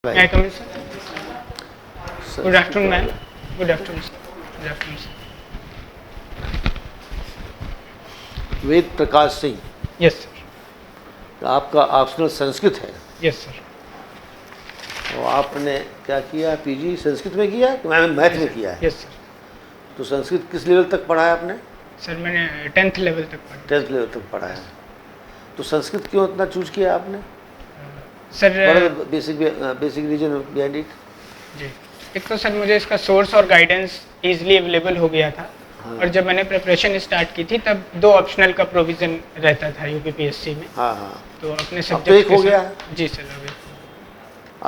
May I come in, sir? Good afternoon, ma'am. Good afternoon, sir. Good afternoon, sir. Ved Prakash Singh, Yes, sir. आपका optional Sanskrit है Yes, sir. और आपने क्या किया? PG Sanskrit में किया कि मैथ में किया है? Yes, sir. तो संस्कृत किस लेवल तक पढ़ा है आपने? सर मैंने 10th लेवल तक पढ़ा। 10th लेवल तक पढ़ा है। तो संस्कृत क्यों इतना चूज किया आपने? Sir basic reason behind it? जी, एक तो सर मुझे इसका सोर्स और गाइडेंस इजीली अवेलेबल हो गया था। हाँ। और जब मैंने प्रिपरेशन स्टार्ट की थी तब 2 ऑप्शनल का प्रोविज़न रहता था यूपीपीएससी में। हाँ हाँ। तो अपने अब तो सब्जेक्ट एक हो गया। जी सर, अभी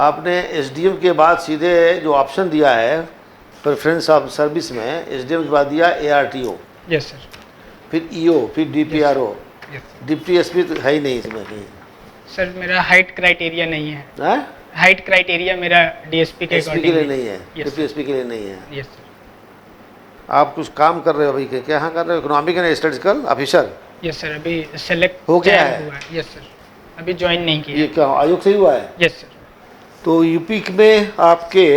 आपने एसडीएम के बाद सीधे जो ऑप्शन दिया है प्रेफरेंस ऑफ सर्विस में, एसडीएम के बाद दिया एआरटीओ, यस सर, फिर ईओ, फिर डीपीआरओ। यस डिप्टी एसपी तो है ही नहीं इसमें कहीं। सर। मेरा हाइट क्राइटेरिया नहीं है। हाँ? हाइट क्राइटेरिया मेरा डीएसपी के एसपी के लिए नहीं है, Yes, डिप्टी एसपी के लिए नहीं है। Yes sir. आप कुछ काम कर रहे हो अभी? क्या हाँ कर रहे हो? Economic and statistical officer yes sir, अभी सेलेक्ट हो गया है? हुआ है। यस सर, अभी ज्वाइन नहीं ये किया। क्या आयोग से ही हुआ है? Yes sir. तो यूपी में आपके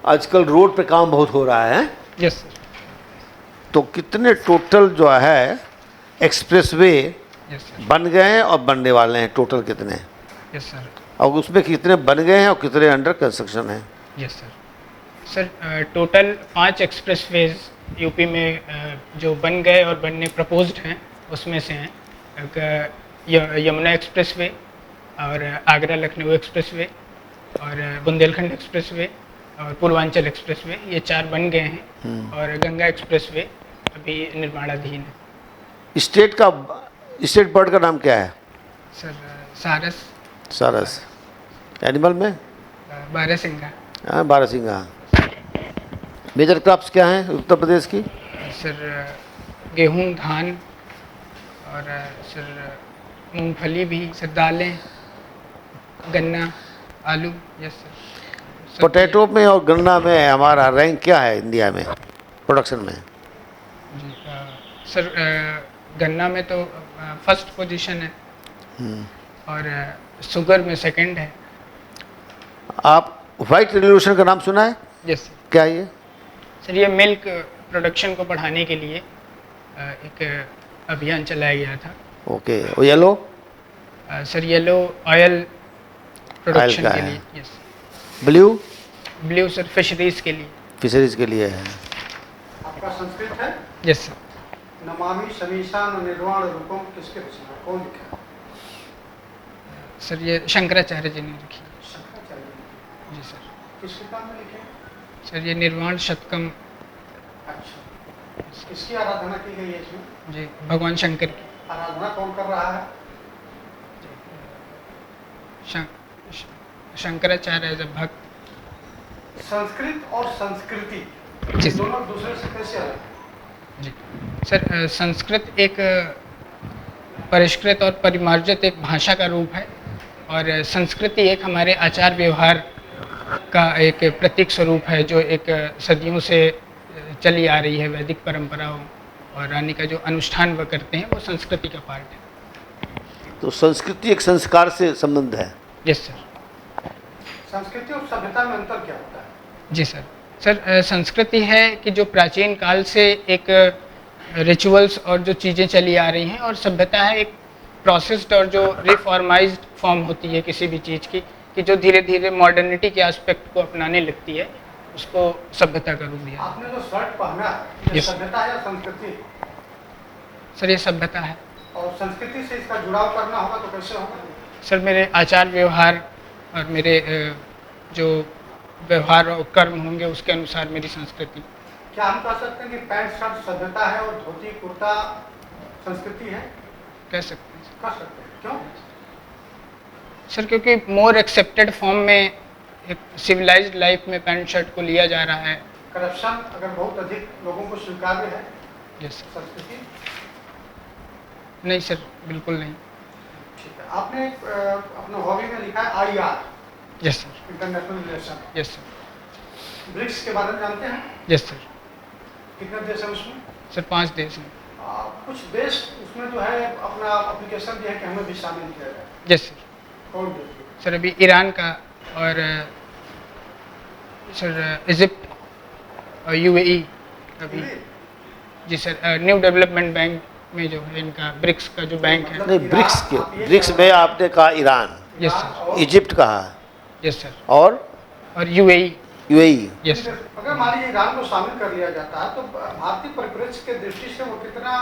आजकल रोड पे काम बहुत हो रहा है, यस सर। तो कितने टोटल जो है एक्सप्रेसवे यस सर। बन गए हैं और बनने वाले हैं? टोटल कितने? Yes sir. और उसमें कितने बन गए हैं और कितने अंडर कंस्ट्रक्शन हैं? Yes sir. Sir total 5 expressways UP में जो बन गए और बनने प्रपोज्ड हैं उसमें से हैं यमुना एक्सप्रेसवे और आगरा लखनऊ एक्सप्रेसवे और बुंदेलखंड एक्सप्रेसवे और पूर्वांचल एक्सप्रेसवे, ये 4 बन गए हैं। और गंगा एक्सप्रेसवे अभी निर्माणाधीन है। स्टेट बर्ड का नाम क्या है? सर सारस, सारस। एनिमल में बारहसिंगा। हाँ, बारहसिंगा। मेजर क्रॉप्स क्या हैं उत्तर प्रदेश की? सर गेहूं, धान और सर मूंगफली भी, सर दालें, गन्ना, आलू। Yes sir. पोटैटो में और गन्ना में हमारा रैंक क्या है इंडिया में प्रोडक्शन में? जी सर, गन्ना में तो फर्स्ट पोजीशन है और शुगर में सेकंड है। आप वाइट रेवोल्यूशन का नाम सुना है? Yes sir. क्या है ये? सर ये मिल्क प्रोडक्शन को बढ़ाने के लिए एक अभियान चलाया गया था। ओके। और yellow? Sir yellow oil production का के है। लिए। Yes. Blue? Blue sir fisheries के लिए। फिशरीज के लिए है। आपका संस्कृत है? Yes sir. नमामि समीशान निर्वाण रूपम किसके रचना, कौन लिखा? सर ये शंकराचार्य जी ने लिखी। शंकराचार्य ने। जी सर। किस किताब में लिखे? सर ये निर्वाण शतकम। अच्छा, किसकी आराधना की गई है इसमें? जी भगवान शंकर की। आराधना कौन कर रहा है? शंकराचार्य एज अ भक्त। संस्कृत और संस्कृति जी। दोनों दूसरे से कैसे अलग? जी सर, संस्कृत एक परिष्कृत और परिमार्जित एक भाषा का रूप है और संस्कृति एक हमारे आचार व्यवहार का एक प्रतीक स्वरूप है जो एक सदियों से चली आ रही है वैदिक परंपराओं और रानी का जो अनुष्ठान वह करते हैं वो संस्कृति का पार्ट है। तो संस्कृति एक संस्कार से संबंध है। Yes sir. संस्कृति और सभ्यता में अंतर क्या होता है? जी सर। सर संस्कृति है कि जो प्राचीन काल से एक रिचुअल्स और जो चीज़ें चली आ रही हैं, और सभ्यता है एक प्रोसेस्ड और जो रिफॉर्माइज्ड फॉर्म होती है किसी भी चीज़ की, कि जो धीरे धीरे मॉडर्निटी के एस्पेक्ट को अपनाने लगती है, उसको सभ्यता का रूप दिया। आपने जो शर्ट पहना ये Yes. सभ्यता है या संस्कृति? सर ये सभ्यता है। और संस्कृति से इसका जुड़ाव करना होगा तो कैसे होगा? सर मेरे आचार व्यवहार और मेरे जो व्यवहार और कर्म होंगे उसके अनुसार मेरी संस्कृति। क्या हम कह सकते हैं कि पैंट शर्ट सभ्यता है और धोती कुर्ता संस्कृति है? कह सकते हैं कह सकते हैं। क्यों? सर क्योंकि मोर एक्सेप्टेड फॉर्म में एक सिविलाइज्ड लाइफ में पैंट शर्ट को लिया जा रहा है। करप्शन अगर बहुत अधिक लोगों को स्वीकार्य है यस सर। संस्कृति? नहीं सर, बिल्कुल नहीं। ठीक है। आपने अपने हॉबी में लिखा है IR, yes sir. International relation. Yes sir. BRICS के बारे में जानते हैं? Yes sir. कितने देश हैं उसमें? सर 5 देश हैं। कुछ देश उसमें जो है अपना एप्लीकेशन दिया है कि हमें भी शामिल किया जाए। Yes sir. कौन देश? सर अभी ईरान का और सर इजिप्ट और यूएई अभी। जी सर, न्यू डेवलपमेंट बैंक में जो है इनका ब्रिक्स का जो बैंक है। नहीं, ब्रिक्स में आपने कहा ईरान, यस सर, इजिप्ट कहा, यस सर, और यूएई। यूएई। Yes sir. अगर मान लीजिए ईरान को शामिल कर लिया जाता है तो भारतीय परिप्रेक्ष्य के दृष्टि से वो कितना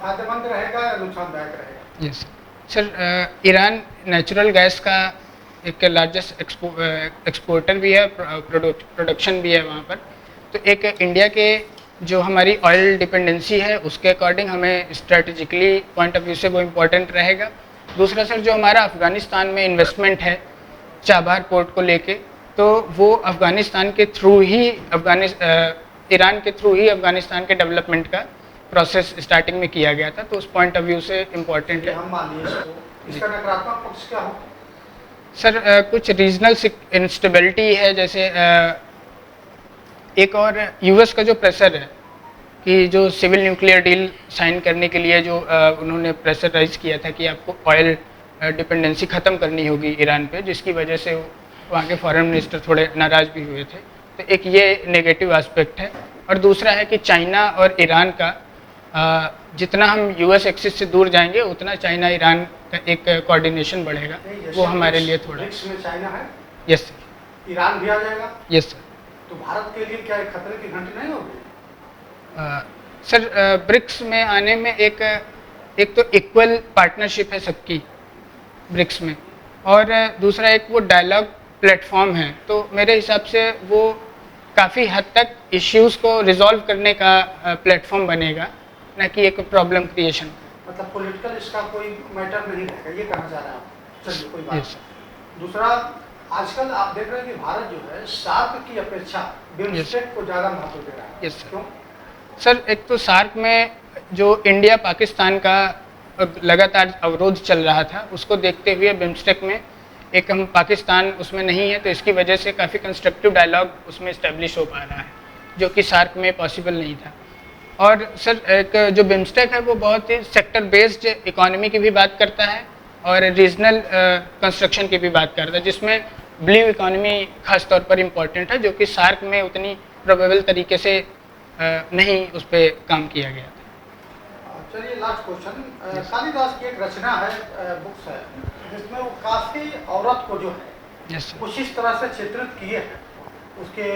फायदेमंद रहेगा या नुकसानदायक रहेगा? Yes sir, Iran natural gas का एक लार्जेस्ट एक्सपोर्टर भी है, प्रोडक्शन भी है वहाँ पर। तो एक इंडिया के जो हमारी ऑयल डिपेंडेंसी है उसके अकॉर्डिंग हमें स्ट्रेटेजिकली पॉइंट ऑफ व्यू से वो इम्पोर्टेंट रहेगा। दूसरा सर, जो हमारा अफ़गानिस्तान में इन्वेस्टमेंट है चाबहार पोर्ट को लेके, तो वो अफ़गानिस्तान के थ्रू ही ईरान के थ्रू ही अफ़गानिस्तान के डेवलपमेंट का प्रोसेस स्टार्टिंग में किया गया था, तो उस पॉइंट ऑफ व्यू से इम्पोर्टेंट है। हम मान लीजिए इसका नकारात्मक पक्ष क्या हो? सर कुछ रीजनल इंस्टेबिलिटी है, जैसे एक और यूएस का जो प्रेशर है कि जो सिविल न्यूक्लियर डील साइन करने के लिए जो उन्होंने प्रेशराइज किया था कि आपको ऑयल डिपेंडेंसी ख़त्म करनी होगी ईरान पे, जिसकी वजह से वहाँ के फॉरेन मिनिस्टर थोड़े नाराज़ भी हुए थे। तो एक ये नेगेटिव एस्पेक्ट है। और दूसरा है कि चाइना और ईरान का जितना हम यूएस एक्सिस से दूर जाएंगे उतना चाइना ईरान का एक कोऑर्डिनेशन बढ़ेगा, वो हमारे लिए थोड़ा। ब्रिक्स में चाइना है, यस सर, ईरान भी आ जाएगा, यस सर। तो भारत के लिए क्या एक खतरे की घंटी नहीं होगी? सर ब्रिक्स में आने में एक तो इक्वल पार्टनरशिप है सबकी ब्रिक्स में, और दूसरा एक वो डायलॉग प्लेटफॉर्म है, तो मेरे हिसाब से वो काफ़ी हद तक इश्यूज़ को रिजॉल्व करने का प्लेटफॉर्म बनेगा, ना कि एक प्रॉब्लम क्रिएशन। मतलब पॉलिटिकल इसका कोई मैटर नहीं रहेगा, ये कहना चाह रहे हैं आप? चलिए कोई बात यस नहीं। दूसरा, आजकल आप देख रहे हैं कि भारत जो है सार्क की अपेक्षा बिम्स्टेक को ज़्यादा महत्व दे रहा है। Yes sir. क्यों? सर एक तो सार्क में जो इंडिया पाकिस्तान का लगातार अवरोध चल रहा था, उसको देखते हुए बिम्स्टेक में एक हम पाकिस्तान उसमें नहीं है, तो इसकी वजह से काफ़ी कंस्ट्रक्टिव डायलॉग उसमें इस्टेब्लिश हो पा रहा है, जो कि सार्क में पॉसिबल नहीं था। और सर एक जो बिम्स्टेक है वो बहुत ही सेक्टर बेस्ड इकोनॉमी की भी बात करता है और रीजनल कंस्ट्रक्शन की भी बात करता है, जिसमें ब्लू इकोनॉमी खास तौर पर इम्पोर्टेंट है, जो कि सार्क में उतनी प्रोबेबल तरीके से नहीं उस पर काम किया गया था। चलिए लास्ट क्वेश्चन, कालिदास की एक रचना है, बुक्स है, जिसमें वो काफी औरत को जो है यस सर। कुछ इस तरह से चित्रित किए हैं, उसके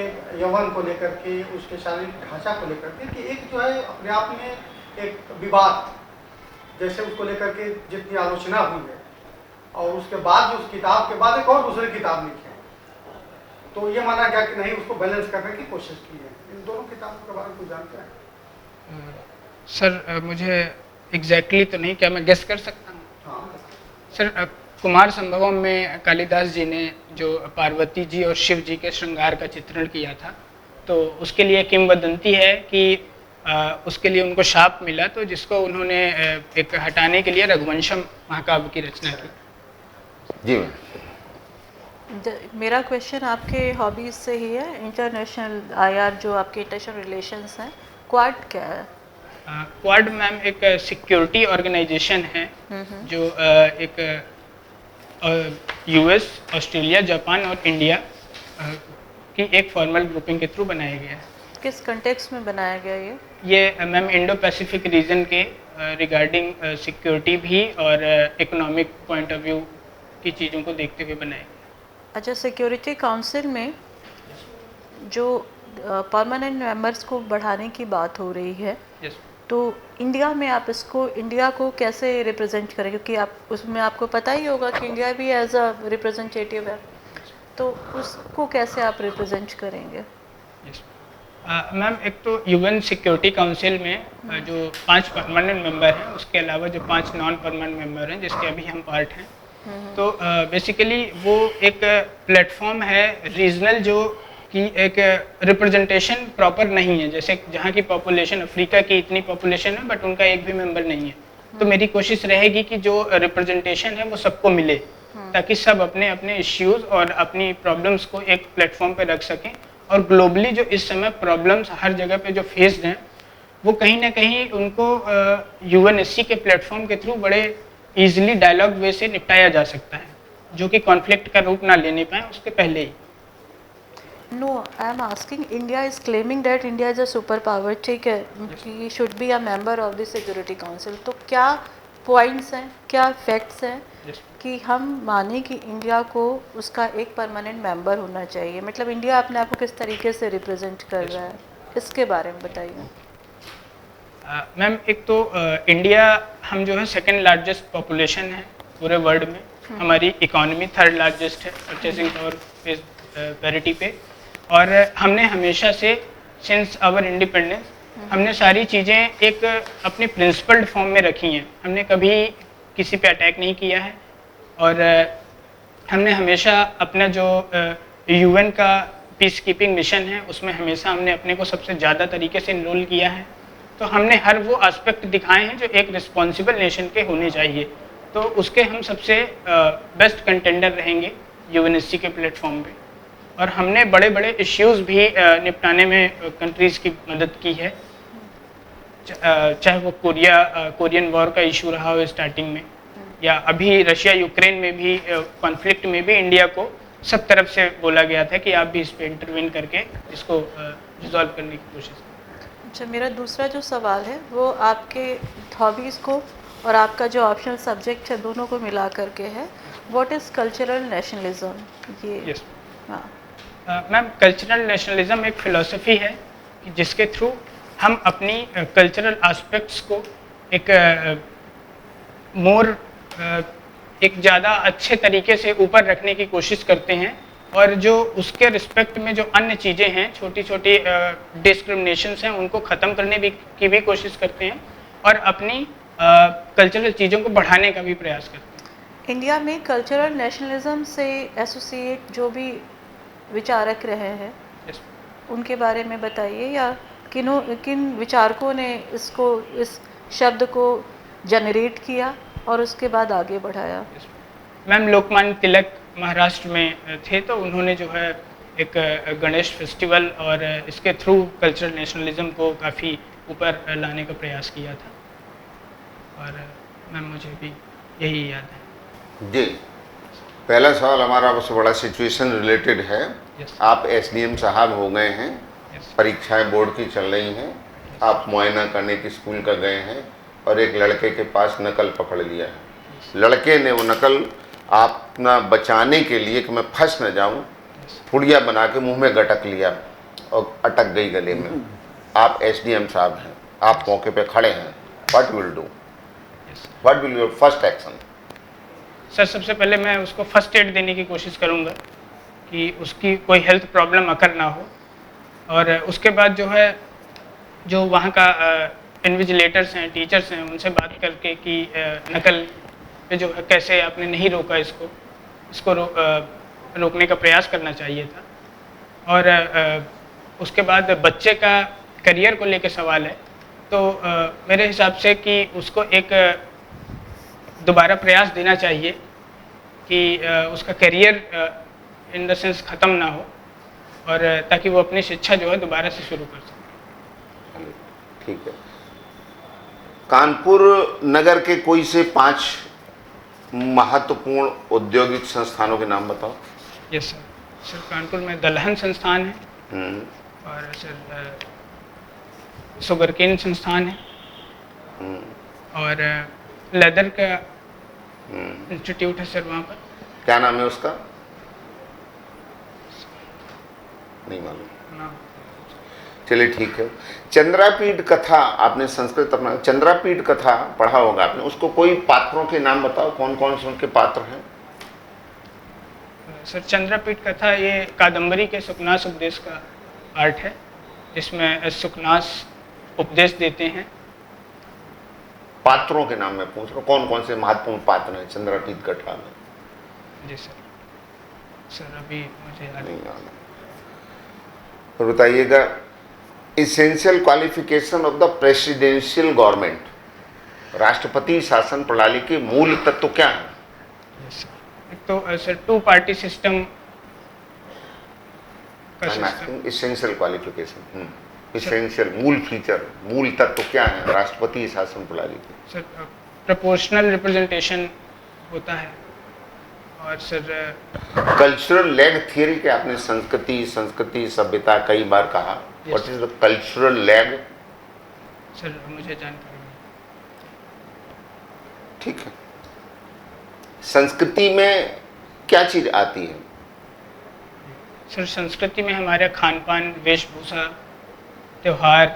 यौवन को लेकर के, उसके शारीरिक ढांचा को लेकर के, कि एक जो है अपने आप में एक विवाद जैसे उसको लेकर के जितनी आलोचना हुई है, और उसके बाद जो उस किताब के बाद एक और दूसरी किताब लिखी है, तो ये माना गया कि नहीं, उसको बैलेंस करने की कोशिश की है। इन दोनों किताबों के बारे में कुछ जानते हैं? सर मुझे एग्जैक्टली तो नहीं, क्या मैं गेस कर सकता हूँ? हाँ, सर कुमार संभवम में कालिदास जी ने जो पार्वती जी और शिव जी के श्रृंगार का चित्रण किया था, तो उसके लिए किंवदंती है कि उसके लिए उनको शाप मिला, तो जिसको उन्होंने एक हटाने के लिए रघुवंशम महाकाव्य की रचना की। जी मेरा क्वेश्चन आपके हॉबीज से ही है। इंटरनेशनल आईआर जो आपके इंटरनेशनल रिलेशंस हैं, क्वाड क्या है? क्वाड मैम एक सिक्योरिटी ऑर्गेनाइजेशन है जो एक यूएस, ऑस्ट्रेलिया, जापान और इंडिया की एक फॉर्मल ग्रुपिंग के थ्रू बनाया गया है। किस कंटेक्स्ट में बनाया गया ये मैम इंडो पैसिफिक रीजन के रिगार्डिंग सिक्योरिटी भी और इकोनॉमिक पॉइंट ऑफ व्यू की चीज़ों को देखते हुए बनाया गया। अच्छा, सिक्योरिटी काउंसिल में जो परमानेंट मेंबर्स को बढ़ाने की बात हो रही है, यस, तो इंडिया में आप इसको, इंडिया को कैसे रिप्रेजेंट करें? क्योंकि आप उसमें आपको पता ही होगा कि इंडिया भी एज अ रिप्रेजेंटेटिव है, तो उसको कैसे आप रिप्रेजेंट करेंगे? यस मैम, एक तो यूएन सिक्योरिटी काउंसिल में जो 5 परमानेंट मेंबर हैं, उसके अलावा जो 5 नॉन परमानेंट मेंबर हैं जिसके अभी हम पार्ट हैं, तो बेसिकली वो एक प्लेटफॉर्म है रीजनल, जो कि एक रिप्रेजेंटेशन प्रॉपर नहीं है। जैसे जहाँ की पॉपुलेशन, अफ्रीका की इतनी पॉपुलेशन है बट उनका एक भी मेंबर नहीं है, तो मेरी कोशिश रहेगी कि जो रिप्रेजेंटेशन है वो सबको मिले, ताकि सब अपने अपने इश्यूज और अपनी प्रॉब्लम्स को एक प्लेटफॉर्म पे रख सकें। और ग्लोबली जो इस समय प्रॉब्लम्स हर जगह पे जो फेस्ड हैं, वो कहीं ना कहीं उनको यूएनएससी के प्लेटफॉर्म के थ्रू बड़े ईजिली डायलॉग वे से निपटाया जा सकता है, जो कि कॉन्फ्लिक्ट का रूप ना लेने पाए उसके पहले ही। No, I am asking, India is claiming that India is a super power, ठीक है, कि should be a member of the security council. तो क्या पॉइंट्स हैं, क्या फैक्ट्स हैं Yes. कि हम माने कि इंडिया को उसका एक परमानेंट मेंबर होना चाहिए? मतलब इंडिया अपने आप को किस तरीके से रिप्रेजेंट कर रहा है, इसके बारे में बताइए। मैम, एक तो इंडिया, हम जो है सेकंड लार्जेस्ट पॉपुलेशन है पूरे वर्ल्ड में, हमारी इकोनॉमी थर्ड लार्जेस्ट है परचेसिंग पावर पैरिटी पे, और हमने हमेशा से सिंस आवर इंडिपेंडेंस हमने सारी चीज़ें एक अपनी प्रिंसिपल्ड फॉर्म में रखी हैं। हमने कभी किसी पे अटैक नहीं किया है, और हमने हमेशा अपना जो यूएन का पीस कीपिंग मिशन है उसमें हमेशा हमने अपने को सबसे ज़्यादा तरीके से इनरोल किया है। तो हमने हर वो एस्पेक्ट दिखाए हैं जो एक रिस्पॉन्सिबल नेशन के होने चाहिए। तो उसके हम सबसे बेस्ट कंटेंडर रहेंगे यूएनएससी के प्लेटफॉर्म पे, और हमने बड़े बड़े इश्यूज़ भी निपटाने में कंट्रीज़ की मदद की है, चाहे वो कोरियन वॉर का इशू रहा हो स्टार्टिंग में, या अभी रशिया यूक्रेन में भी कॉन्फ्लिक्ट में भी इंडिया को सब तरफ से बोला गया था कि आप भी इस पे इंटरवेन करके इसको रिजॉल्व करने की कोशिश करें। अच्छा, मेरा दूसरा जो सवाल है वो आपके हॉबीज़ को और आपका जो ऑप्शनल सब्जेक्ट है दोनों को मिला करके है। What is cultural nationalism? ये यस हाँ, मैम, कल्चरल नेशनलिज्म एक फ़िलॉसफी है कि जिसके थ्रू हम अपनी कल्चरल एस्पेक्ट्स को एक एक ज़्यादा अच्छे तरीके से ऊपर रखने की कोशिश करते हैं, और जो उसके रिस्पेक्ट में जो अन्य चीज़ें हैं, छोटी छोटी डिस्क्रिमिनेशंस हैं, उनको ख़त्म करने की भी कोशिश करते हैं, और अपनी कल्चरल चीज़ों को बढ़ाने का भी प्रयास करते हैं। इंडिया में कल्चरल नेशनलिज्म से एसोसिएट जो भी विचारक रहे हैं Yes. उनके बारे में बताइए, या किन विचारकों ने इस शब्द को जनरेट किया और उसके बाद आगे बढ़ाया? मैम, लोकमान्य तिलक महाराष्ट्र में थे, तो उन्होंने जो है एक गणेश फेस्टिवल और इसके थ्रू कल्चरल नेशनलिज्म को काफ़ी ऊपर लाने का प्रयास किया था, और मैम मुझे भी यही याद है। जी, पहला सवाल हमारा सबसे बड़ा सिचुएशन रिलेटेड है। Yes. आप एसडीएम साहब हो गए हैं, Yes. परीक्षाएं बोर्ड की चल रही हैं, आप मुआयना करने की स्कूल का गए हैं और एक लड़के के पास नकल पकड़ लिया है। लड़के ने वो नकल अपना बचाने के लिए कि मैं फंस न जाऊं, पुड़िया बना के मुंह में गटक लिया और अटक गई गले में। आप एसडीएम साहब हैं, आप मौके पे खड़े हैं, what will do? What will your first action? Sir, सबसे पहले मैं उसको फर्स्ट एड देने की कोशिश करूंगा कि उसकी कोई हेल्थ प्रॉब्लम अकर ना हो, और उसके बाद जो है जो वहाँ का इन्विजिलेटर्स हैं, टीचर्स हैं, उनसे बात करके कि नकल पे जो है कैसे आपने नहीं रोका, इसको रोकने का प्रयास करना चाहिए था। और उसके बाद बच्चे का करियर को लेकर सवाल है, तो मेरे हिसाब से कि उसको एक दोबारा प्रयास देना चाहिए कि उसका करियर इन द सेंस ख़त्म ना हो, और ताकि वो अपनी शिक्षा जो है दोबारा से शुरू कर सके। ठीक है। कानपुर नगर के कोई से 5 महत्वपूर्ण औद्योगिक संस्थानों के नाम बताओ। Yes sir. सर, कानपुर में दलहन संस्थान है, हम्म, और सर शुगरकेन संस्थान है, और लेदर का इंस्टीट्यूट है सर वहाँ पर। क्या नाम है उसका? नहीं मालूम। नाम चलिए ठीक है। चंद्रापीठ कथा, आपने संस्कृत अपना चंद्रापीठ कथा पढ़ा होगा आपने, उसको कोई पात्रों के नाम बताओ, कौन कौन से उनके पात्र हैं? सर, चंद्रपीठ कथा ये कादम्बरी के सुकनास उपदेश का आर्ट है, जिसमें सुकनास उपदेश देते हैं। पात्रों के नाम मैं पूछ रहा हूँ, कौन कौन से महत्वपूर्ण पात्र हैं चंद्रापीठ कथा में? जी सर। सर, अभी मुझे याद नहीं याद। और बताइएगा, essential qualification of the presidential government, राष्ट्रपति शासन प्रणाली के मूल तत्व क्या है? एक तो सर 2 पार्टी सिस्टम का सिस्टम। इसेंशियल क्वालिफिकेशन, इसेंशियल मूल फीचर, मूल तत्व क्या है राष्ट्रपति शासन प्रणाली के? सर, प्रोपोर्शनल रिप्रेजेंटेशन होता है, और सर कल्चरल लैग थियरी के आपने संस्कृति सभ्यता कई बार कहा, what is the cultural lag? Sir मुझे जानकारी नहीं। ठीक है, संस्कृति में क्या चीज आती है? सर संस्कृति में हमारे खान पान, वेशभूषा, त्योहार,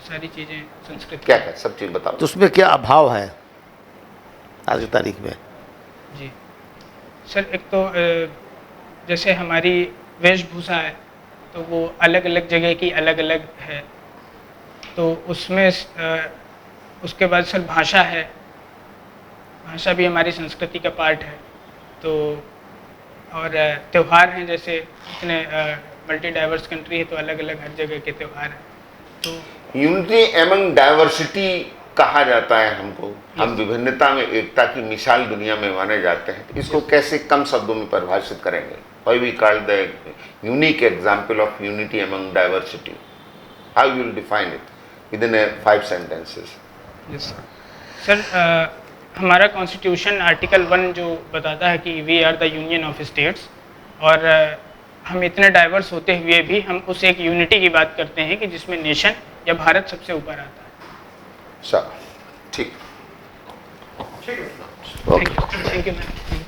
सारी चीज़ें संस्कृति। क्या क्या सब चीज बताओ। तो उसमें क्या अभाव है आज की तारीख में? जी सर, एक तो जैसे हमारी वेशभूषा है तो वो अलग अलग जगह की अलग अलग है, तो उसमें उसके बाद सर भाषा है, भाषा भी हमारी संस्कृति का पार्ट है। तो और त्यौहार हैं, जैसे इतने मल्टी डाइवर्स कंट्री है तो अलग अलग हर जगह के त्यौहार हैं। तो यूनिटी एमंग डाइवर्सिटी कहा जाता है हमको, हम विभिन्नता में एकता की मिसाल दुनिया में माने जाते हैं। इसको कैसे कम शब्दों में परिभाषित करेंगे? Why we call the unique example of unity among diversity? How you will define it within 5 sentences? Yes sir, हमारा कॉन्स्टिट्यूशन आर्टिकल 1 जो बताता है कि we are the union of states, और हम इतने डाइवर्स होते हुए भी हम उस एक यूनिटी की बात करते हैं कि जिसमें नेशन या भारत सबसे ऊपर आता है। चलो ठीक। ठीक है। ओके। Thank you ma'am.